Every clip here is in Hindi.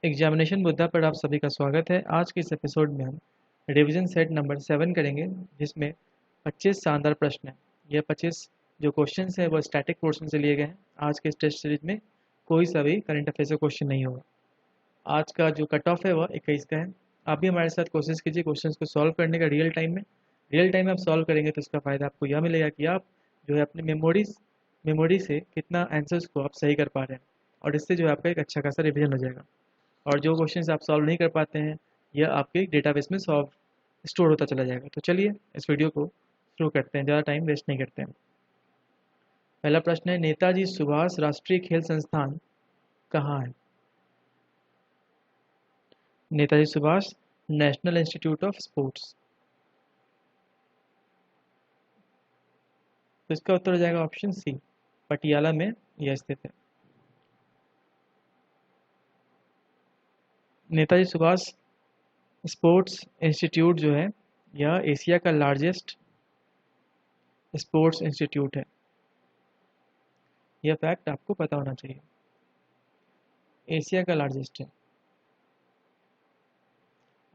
एग्जामिनेशन मुद्दा पर आप सभी का स्वागत है। आज के इस एपिसोड में हम रिवीजन सेट नंबर 7 करेंगे, जिसमें 25 शानदार प्रश्न हैं। यह 25 जो क्वेश्चन हैं वो स्टैटिक पोर्शन से लिए गए हैं। आज के इस टेस्ट सीरीज में कोई सा भी करंट अफेयर से क्वेश्चन नहीं होगा। आज का जो कट ऑफ है वह 21 का है। आप भी हमारे साथ कोशिश कीजिए क्वेश्चन को सॉल्व करने का रियल टाइम में आप सॉल्व करेंगे तो इसका फ़ायदा आपको यह मिलेगा कि आप जो है अपनी मेमोरी से कितना आंसर्स को आप सही कर पा रहे हैं, और इससे जो है आपका एक अच्छा खासा रिवीजन हो जाएगा। और जो क्वेश्चन आप सॉल्व नहीं कर पाते हैं यह आपके डेटाबेस में स्टोर होता चला जाएगा। तो चलिए इस वीडियो को शुरू करते हैं, ज़्यादा टाइम वेस्ट नहीं करते हैं। पहला प्रश्न है, नेताजी सुभाष राष्ट्रीय खेल संस्थान कहाँ है? Netaji Subhash national institute of sports. तो इसका उत्तर हो जाएगा ऑप्शन सी, पटियाला में यह स्थित है। नेताजी सुभाष स्पोर्ट्स इंस्टीट्यूट जो है यह एशिया का लार्जेस्ट स्पोर्ट्स इंस्टीट्यूट है। यह फैक्ट आपको पता होना चाहिए, एशिया का लार्जेस्ट है।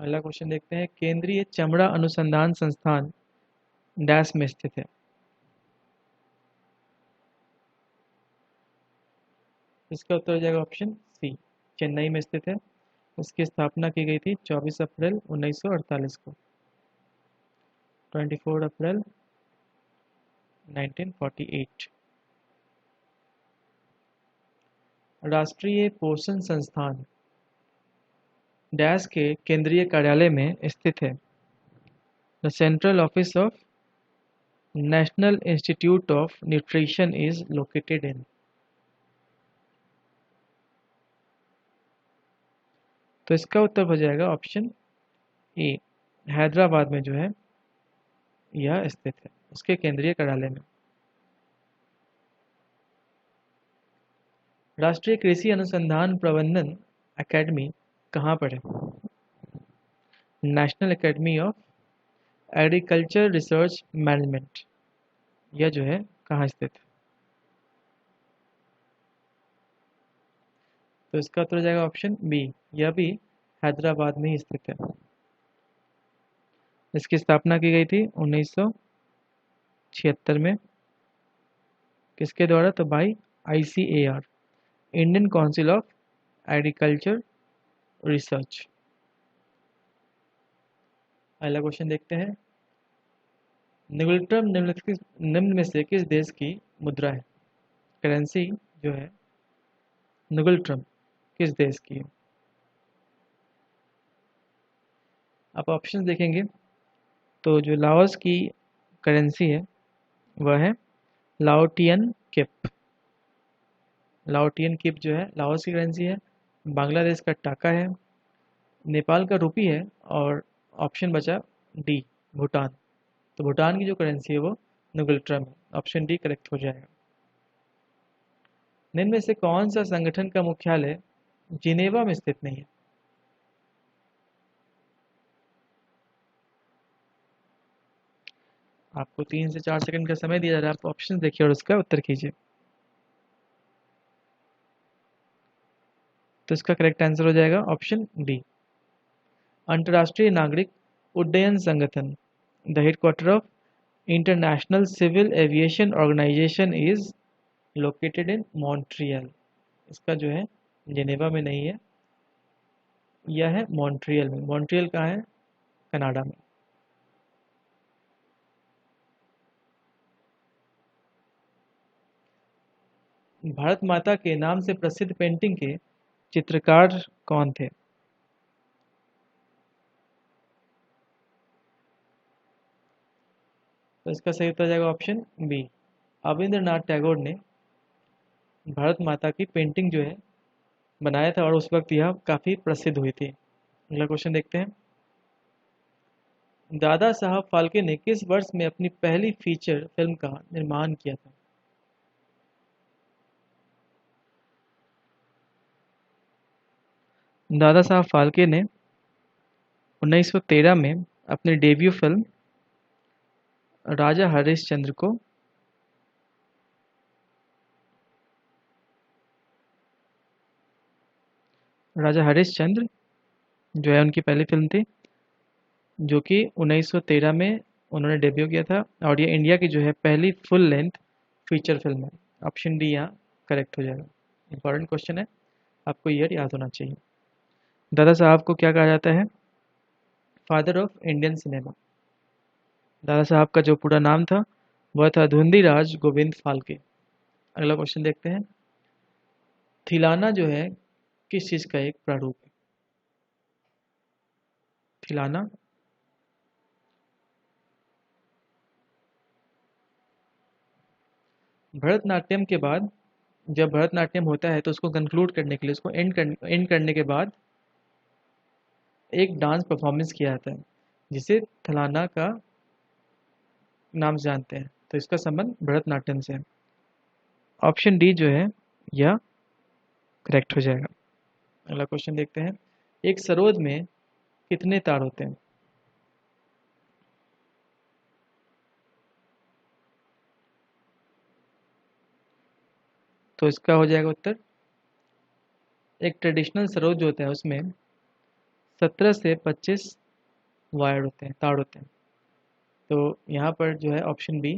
अगला क्वेश्चन देखते हैं, केंद्रीय चमड़ा अनुसंधान संस्थान डैश में स्थित है? इसका उत्तर हो जाएगा ऑप्शन सी, चेन्नई में स्थित है। इसकी स्थापना की गई थी 24 अप्रैल 1948 को, 24 अप्रैल 1948। राष्ट्रीय पोषण संस्थान डैश के केंद्रीय कार्यालय में स्थित है? The central office of national institute of nutrition is located इन। तो इसका उत्तर हो जाएगा ऑप्शन ए, हैदराबाद में जो है यह स्थित है, उसके केंद्रीय कार्यालय में। राष्ट्रीय कृषि अनुसंधान प्रबंधन एकेडमी कहाँ पर है? National academy of agriculture research management, यह जो है कहाँ स्थित है? तो इसका उत्तर हो जाएगा ऑप्शन बी, यह भी हैदराबाद में ही स्थित है। इसकी स्थापना की गई थी 1976 में। किसके द्वारा? तो by ICAR, Indian council of agriculture research. अगला क्वेश्चन देखते हैं, निम्न में से किस देश की मुद्रा है? करेंसी जो है निगुल्ट्रम किस देश की है? आप ऑप्शन देखेंगे तो जो लाओस की करेंसी है वह है लाओटियन किप। लाओटियन किप जो है लाओस की करेंसी है। बांग्लादेश का टाका है। नेपाल का रुपी है। और ऑप्शन बचा डी, भूटान। तो भूटान की जो करेंसी है वो निगुल्ट्रम है। ऑप्शन डी करेक्ट हो जाएगा। निम्न में से कौन सा संगठन का मुख्यालय जिनेवा में स्थित नहीं है? आपको 3 से 4 सेकंड का समय दिया जा रहा है, आप ऑप्शन देखिए और उसका उत्तर कीजिए। तो इसका करेक्ट आंसर हो जाएगा ऑप्शन डी, अंतर्राष्ट्रीय नागरिक उड्डयन संगठन। The headquarter of International Civil Aviation Organisation is located in Montreal. इसका जो है जिनेवा में नहीं है, यह है मॉन्ट्रियल में। मॉन्ट्रियल कहाँ है? कनाडा में। भारत माता के नाम से प्रसिद्ध पेंटिंग के चित्रकार कौन थे? तो इसका सही उत्तर जाएगा ऑप्शन बी, अविंद्रनाथ टैगोर ने भारत माता की पेंटिंग जो है बनाया था, और उस वक्त यह काफ़ी प्रसिद्ध हुई थी। अगला क्वेश्चन देखते हैं, दादा साहब फाल्के ने किस वर्ष में अपनी पहली फीचर फिल्म का निर्माण किया था? दादा साहब फाल्के ने 1913 में अपनी डेब्यू फिल्म राजा हरिश्चंद्र को राजा हरिश्चंद्र जो है उनकी पहली फिल्म थी, जो कि 1913 में उन्होंने डेब्यू किया था, और ये इंडिया की जो है पहली फुल लेंथ फीचर फिल्म है। ऑप्शन डी यहाँ करेक्ट हो जाएगा। इंपॉर्टेंट क्वेश्चन है, आपको ईयर याद होना चाहिए। दादा साहब को क्या कहा जाता है? Father of Indian cinema. Dada Saheb का जो पूरा नाम था वह था धुंधीराज गोविंद फाल्के। अगला क्वेश्चन देखते हैं। थिलाना जो है किस चीज़ का एक प्रारूप है? थिलाना भरतनाट्यम के बाद, जब भरतनाट्यम होता है तो उसको कंक्लूड करने के लिए, उसको एंड करने के बाद एक डांस परफॉर्मेंस किया जाता है जिसे थलाना का नाम से जानते हैं, तो इसका संबंध भरतनाट्यम से है। ऑप्शन डी जो है यह करेक्ट हो जाएगा। अगला क्वेश्चन देखते हैं। एक सरोद में कितने तार होते हैं? तो इसका हो जाएगा उत्तर, एक ट्रेडिशनल सरोद जो होता है उसमें 17 से 25 वायर होते हैं, तार होते हैं। तो यहाँ पर जो है ऑप्शन बी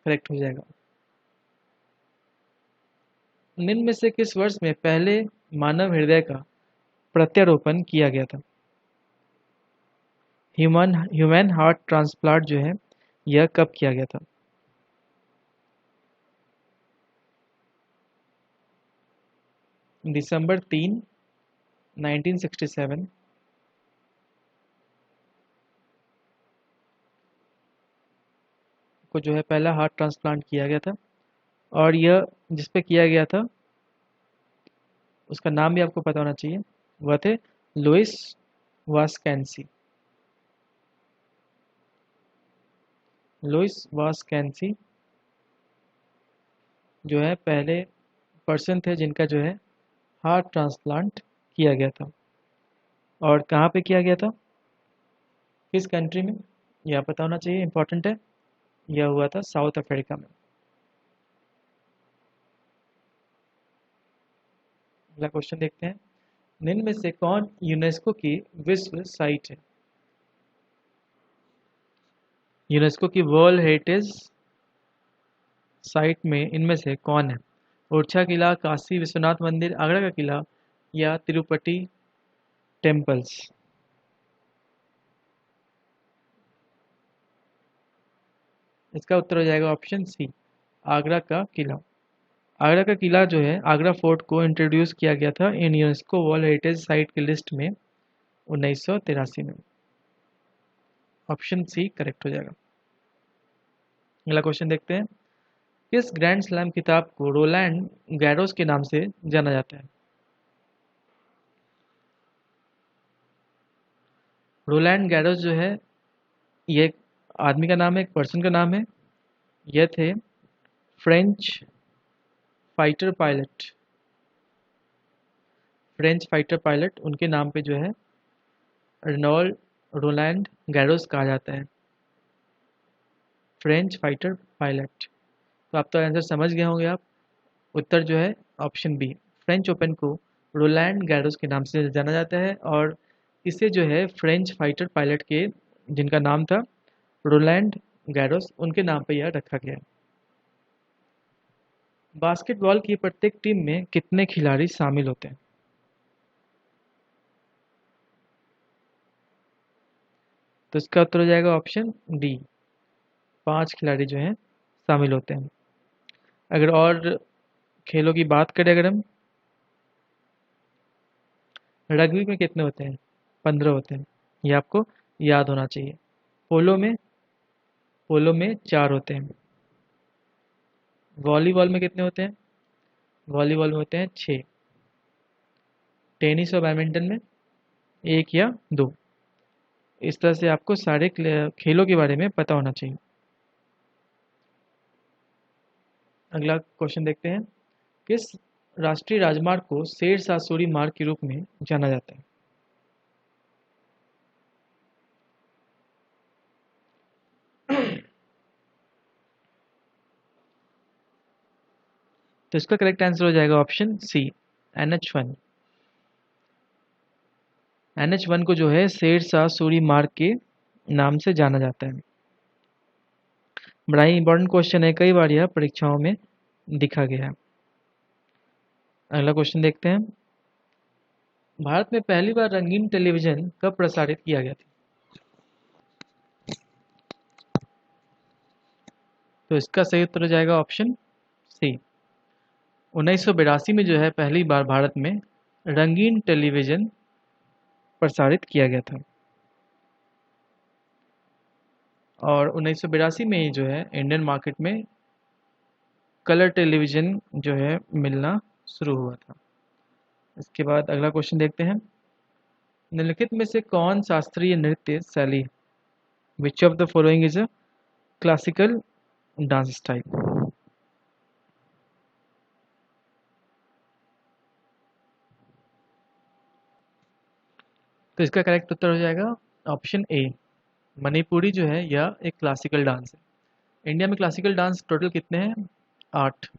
करेक्ट हो जाएगा। निम्न में से किस वर्ष में पहले मानव हृदय का प्रत्यारोपण किया गया था? ह्यूमन हार्ट ट्रांसप्लांट जो है यह कब किया गया था? दिसंबर 3, 1967 को जो है पहला हार्ट ट्रांसप्लांट किया गया था, और यह जिस पे किया गया था उसका नाम भी आपको पता होना चाहिए, वह थे लुइस वास्कैंसी। लुइस वास्कैंसी जो है पहले पर्सन थे जिनका जो है हार्ट ट्रांसप्लांट किया गया था। और कहाँ पे किया गया था, किस कंट्री में, यह पता होना चाहिए, इंपॉर्टेंट है। यह हुआ था साउथ अफ्रीका में। अगला क्वेश्चन देखते हैं। निम्न में से कौन यूनेस्को की विश्व साइट है? यूनेस्को की वर्ल्ड हेरिटेज साइट में इनमें से कौन है? ओरछा किला, काशी विश्वनाथ मंदिर, आगरा का किला, या तिरुपति टेम्पल्स। इसका उत्तर हो जाएगा ऑप्शन सी, आगरा का किला। आगरा का किला जो है, आगरा फोर्ट को इंट्रोड्यूस किया गया था इन यूनेस्को वर्ल्ड हेरिटेज साइट की लिस्ट में 1983 में। ऑप्शन सी करेक्ट हो जाएगा। अगला क्वेश्चन देखते हैं। किस ग्रैंड स्लैम किताब को रोलैंड गैरोस के नाम से जाना जाता है? रोलैंड गैरोस जो है ये एक आदमी का नाम है, एक पर्सन का नाम है। ये थे French fighter pilot. French fighter pilot उनके नाम पे जो है रेनॉल्ड रोलैंड गैरोस कहा जाता है, फ्रेंच फाइटर पायलट। तो आप तो आंसर समझ गए होंगे आप। उत्तर जो है ऑप्शन बी, फ्रेंच ओपन को रोलैंड गैरोस के नाम से जाना जाता है, और इसे जो है फ्रेंच फाइटर पायलट के जिनका नाम था रोलैंड गैरोस, उनके नाम पर यह रखा गया है। बास्केटबॉल की प्रत्येक टीम में कितने खिलाड़ी शामिल होते हैं? तो इसका उत्तर हो जाएगा ऑप्शन डी, 5 खिलाड़ी जो हैं शामिल होते हैं। अगर और खेलों की बात करें, अगर हम रग्बी में कितने होते हैं? 15 होते हैं, ये आपको याद होना चाहिए। पोलो में पोलो में 4 होते हैं। वॉलीबॉल में कितने होते हैं? वॉलीबॉल में होते हैं 6। टेनिस और बैडमिंटन में 1 या 2। इस तरह से आपको सारे खेलों के बारे में पता होना चाहिए। अगला क्वेश्चन देखते हैं। किस राष्ट्रीय राजमार्ग को शेरशाह सूरी मार्ग के रूप में जाना जाता है? तो इसका करेक्ट आंसर हो जाएगा ऑप्शन सी, NH1। NH1 को जो है शेरशाह सूरी मार्ग के नाम से जाना जाता है। बड़ा ही इंपॉर्टेंट क्वेश्चन है, कई बार यह परीक्षाओं में दिखा गया है। अगला क्वेश्चन देखते हैं। भारत में पहली बार रंगीन टेलीविजन कब प्रसारित किया गया था? तो इसका सही उत्तर हो जाएगा ऑप्शन सी। 1982 में जो है पहली बार भारत में रंगीन टेलीविजन प्रसारित किया गया था और 1982 में ही जो है इंडियन मार्केट में कलर टेलीविजन जो है मिलना शुरू हुआ था। इसके बाद अगला क्वेश्चन देखते हैं। निम्नलिखित में से कौन शास्त्रीय नृत्य शैली है? Which of the following is a classical dance style? तो इसका करेक्ट उत्तर हो जाएगा ऑप्शन ए। मणिपुरी जो है यह एक क्लासिकल डांस है। इंडिया में क्लासिकल डांस टोटल कितने हैं? 8।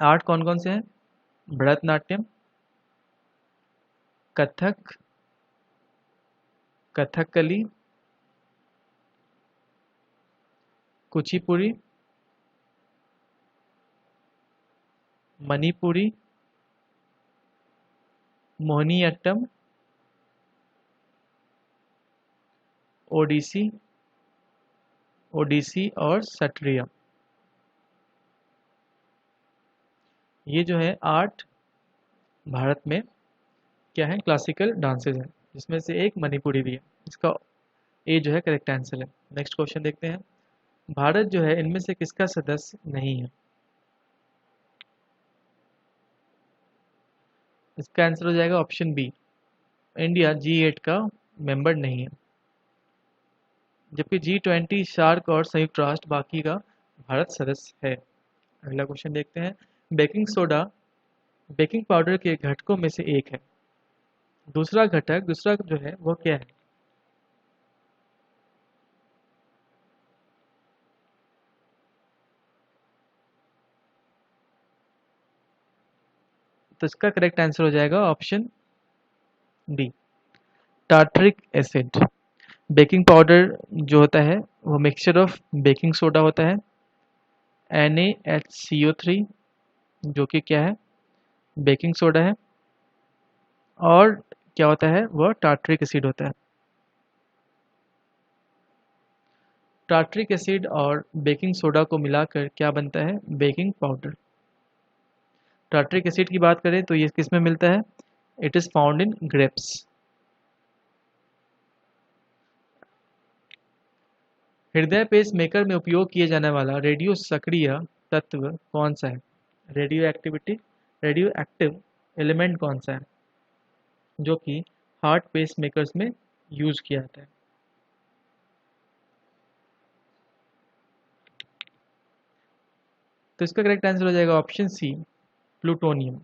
8 कौन कौन से हैं? भरतनाट्यम, कथक, कथकली, कुचिपुड़ी, मणिपुरी, मोहिनीअट्टम, ओडिसी, ओडिसी और सट्रिया। ये जो है 8 भारत में क्या है? क्लासिकल डांसेज हैं, जिसमें से एक मणिपुरी भी है। इसका ए जो है करेक्ट आंसर है। नेक्स्ट क्वेश्चन देखते हैं। भारत जो है इनमें से किसका सदस्य नहीं है? इसका आंसर हो जाएगा ऑप्शन बी। इंडिया G8 का मेंबर नहीं है, जबकि G20, सार्क और संयुक्त राष्ट्र बाकी का भारत सदस्य है। अगला क्वेश्चन देखते हैं। बेकिंग सोडा बेकिंग पाउडर के घटकों में से एक है। दूसरा जो है वो क्या है? तो इसका करेक्ट आंसर हो जाएगा option D, tartaric acid. Baking powder जो होता है वो मिक्सचर ऑफ बेकिंग सोडा होता है, NaHCO3 जो कि क्या है? बेकिंग सोडा है, और क्या होता है? वह टार्टरिक एसिड होता है। टार्टरिक एसिड और बेकिंग सोडा को मिलाकर क्या बनता है? Baking powder. टार्टरिक एसिड की बात करें तो ये किस में मिलता है? It is found in grapes. हृदय पेसमेकर में उपयोग किए जाने वाला रेडियो सक्रिय तत्व कौन सा है? रेडियो एक्टिव एलिमेंट कौन सा है जो कि हार्ट पेसमेकर्स में यूज किया जाता है? तो इसका करेक्ट आंसर हो जाएगा ऑप्शन सी, प्लूटोनियम।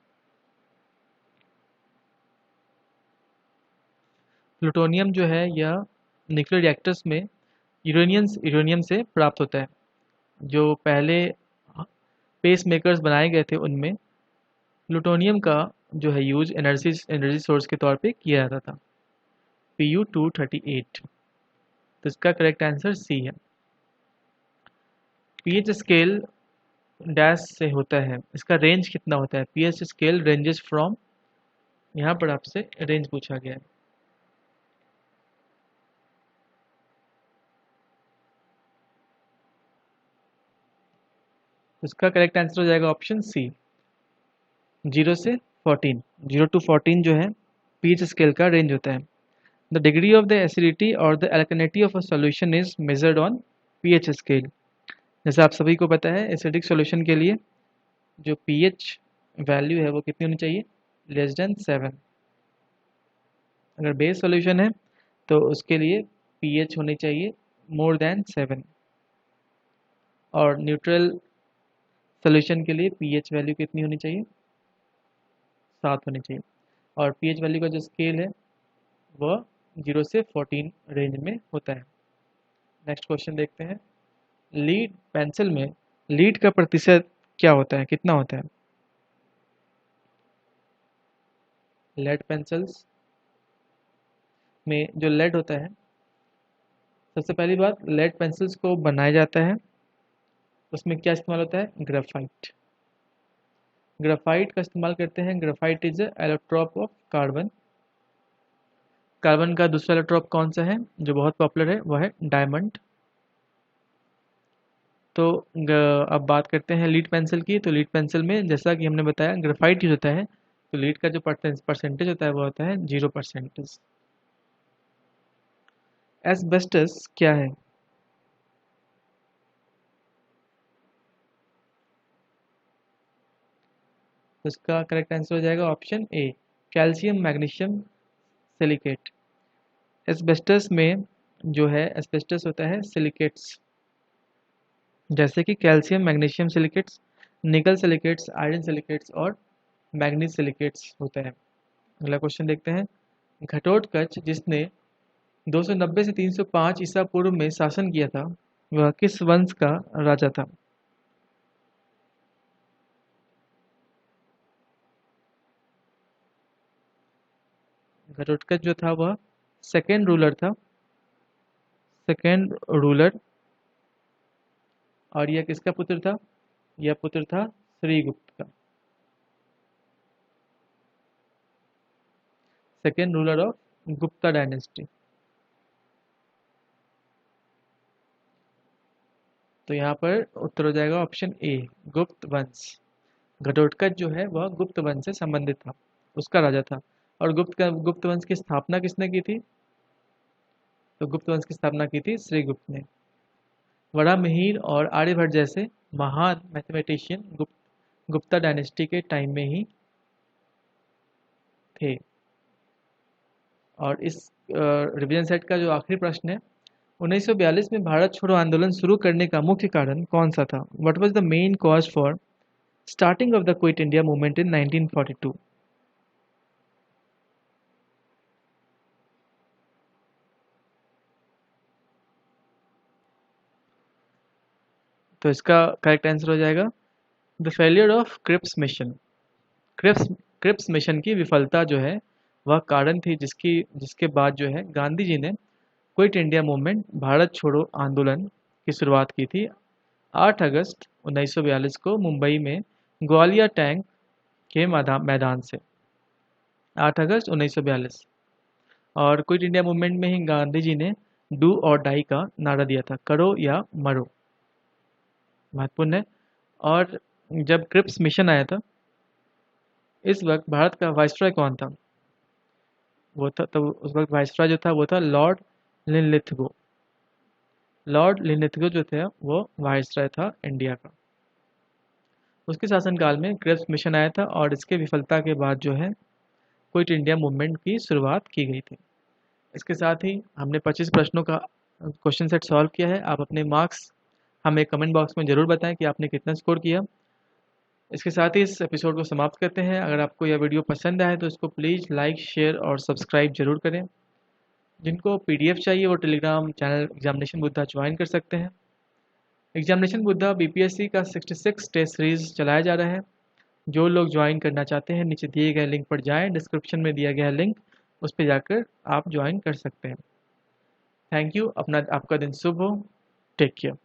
प्लूटोनियम जो है यह न्यूक्लियर रिएक्टर्स में यूरेनियम से प्राप्त होता है। जो पहले पेस मेकर्स बनाए गए थे उनमें प्लूटोनियम का जो है यूज एनर्जी सोर्स के तौर पे किया जाता था, Pu-238। तो इसका करेक्ट आंसर सी है। पीएच स्केल डैश से होता है, इसका रेंज कितना होता है? पीएच स्केल रेंजेस फ्रॉम, यहाँ पर आपसे रेंज पूछा गया है। तो इसका करेक्ट आंसर हो जाएगा ऑप्शन सी, 0 से 14। 0 to 14 जो है पीएच स्केल का रेंज होता है। The degree of the acidity और the alkalinity of a solution is measured on pH scale. जैसे आप सभी को पता है एसिडिक सॉल्यूशन के लिए जो पीएच वैल्यू है वो कितनी होनी चाहिए? Less than 7। अगर बेस सॉल्यूशन है तो उसके लिए पीएच होनी चाहिए मोर देन 7, और न्यूट्रल सॉल्यूशन के लिए पीएच वैल्यू कितनी होनी चाहिए? 7 होनी चाहिए। और पीएच वैल्यू का जो स्केल है वह 0 से 14 रेंज में होता है। नेक्स्ट क्वेश्चन देखते हैं। लीड पेंसिल में लीड का प्रतिशत क्या होता है? कितना होता है? लेड पेंसिल्स, में जो लेड होता है, सबसे पहली बात लेड पेंसिल्स को बनाया जाता है, उसमें क्या इस्तेमाल होता है, ग्रेफाइट। ग्रेफाइट का इस्तेमाल करते हैं। Graphite is allotrope of carbon. Carbon का दूसरा एलोट्रोप कौन सा है जो बहुत पॉपुलर है, वह है डायमंड। तो अब बात करते हैं लीड पेंसिल की। तो लीड पेंसिल में जैसा कि हमने बताया ग्रेफाइट यूज होता है, तो लीड का जो परसेंटेज होता है वो होता है 0%। एस्बेस्टस क्या है? तो इसका करेक्ट आंसर हो जाएगा option A, calcium magnesium silicate. Asbestos में जो है एस्बेस्टस होता है सिलिकेट्स, जैसे कि कैल्शियम मैग्नीशियम सिलिकेट्स, निकल सिलिकेट्स, आयरन सिलिकेट्स और मैग्नीज सिलिकेट्स होते हैं। अगला क्वेश्चन देखते हैं। घटोत्कच जिसने 290 से 305 ईसा पूर्व में शासन किया था, वह किस वंश का राजा था? घटोत्कच जो था वह सेकेंड रूलर था, सेकेंड रूलर। और यह किसका पुत्र था? यह पुत्र था श्रीगुप्त का, second ruler of Gupta dynasty. तो यहाँ पर उत्तर हो जाएगा ऑप्शन ए, गुप्त वंश। घटोत्कच जो है वह गुप्त वंश से संबंधित था, उसका राजा था। और गुप्त वंश की स्थापना किसने की थी? तो गुप्त वंश की स्थापना की थी श्रीगुप्त ने। वराहमिहिर और आर्यभट्ट जैसे महान मैथमेटिशियन गुप्ता डायनेस्टी के टाइम में ही थे। और इस रिवीजन सेट का जो आखिरी प्रश्न है, 1942 में भारत छोड़ो आंदोलन शुरू करने का मुख्य कारण कौन सा था? What was the main cause for starting of the Quit India movement in 1942? तो इसका करेक्ट आंसर हो जाएगा the failure of Cripps mission. Cripps Cripps mission की विफलता जो है वह कारण थी, जिसके बाद जो है गांधी जी ने क्विट इंडिया मूवमेंट, भारत छोड़ो आंदोलन की शुरुआत की थी 8 अगस्त 1942 को मुंबई में ग्वालियर टैंक के मैदान से। 8 अगस्त 1942। और क्विट इंडिया मूवमेंट में ही गांधी जी ने डू और डाई का नारा दिया था, करो या मरो। महत्वपूर्ण है। और जब क्रिप्स मिशन आया था, इस वक्त भारत का वाइसरॉय कौन था? वो था, तो उस वक्त वाइसरॉय जो था वो था लॉर्ड लिनलिथगो। लॉर्ड लिनलिथगो जो थे वो वाइसरॉय था इंडिया का। उसके शासनकाल में क्रिप्स मिशन आया था और इसके विफलता के बाद जो है क्विट इंडिया मूवमेंट की शुरुआत की गई थी। इसके साथ ही हमने 25 प्रश्नों का क्वेश्चन सेट सॉल्व किया है। आप अपने मार्क्स हमें कमेंट बॉक्स में ज़रूर बताएं कि आपने कितना स्कोर किया। इसके साथ ही इस एपिसोड को समाप्त करते हैं। अगर आपको यह वीडियो पसंद आए तो इसको प्लीज़ लाइक, शेयर और सब्सक्राइब जरूर करें। जिनको पीडीएफ चाहिए वो Telegram channel examination Buddha join कर सकते हैं। एग्जामिनेशन बुद्धा बीपीएससी का 66 टेस्ट सीरीज चलाया जा रहा है। जो लोग ज्वाइन करना चाहते हैं नीचे दिए गए लिंक पर जाएं, डिस्क्रिप्शन में दिया गया लिंक उस पर जाकर आप ज्वाइन कर सकते हैं। Thank you. अपना आपका दिन शुभ हो। Take care.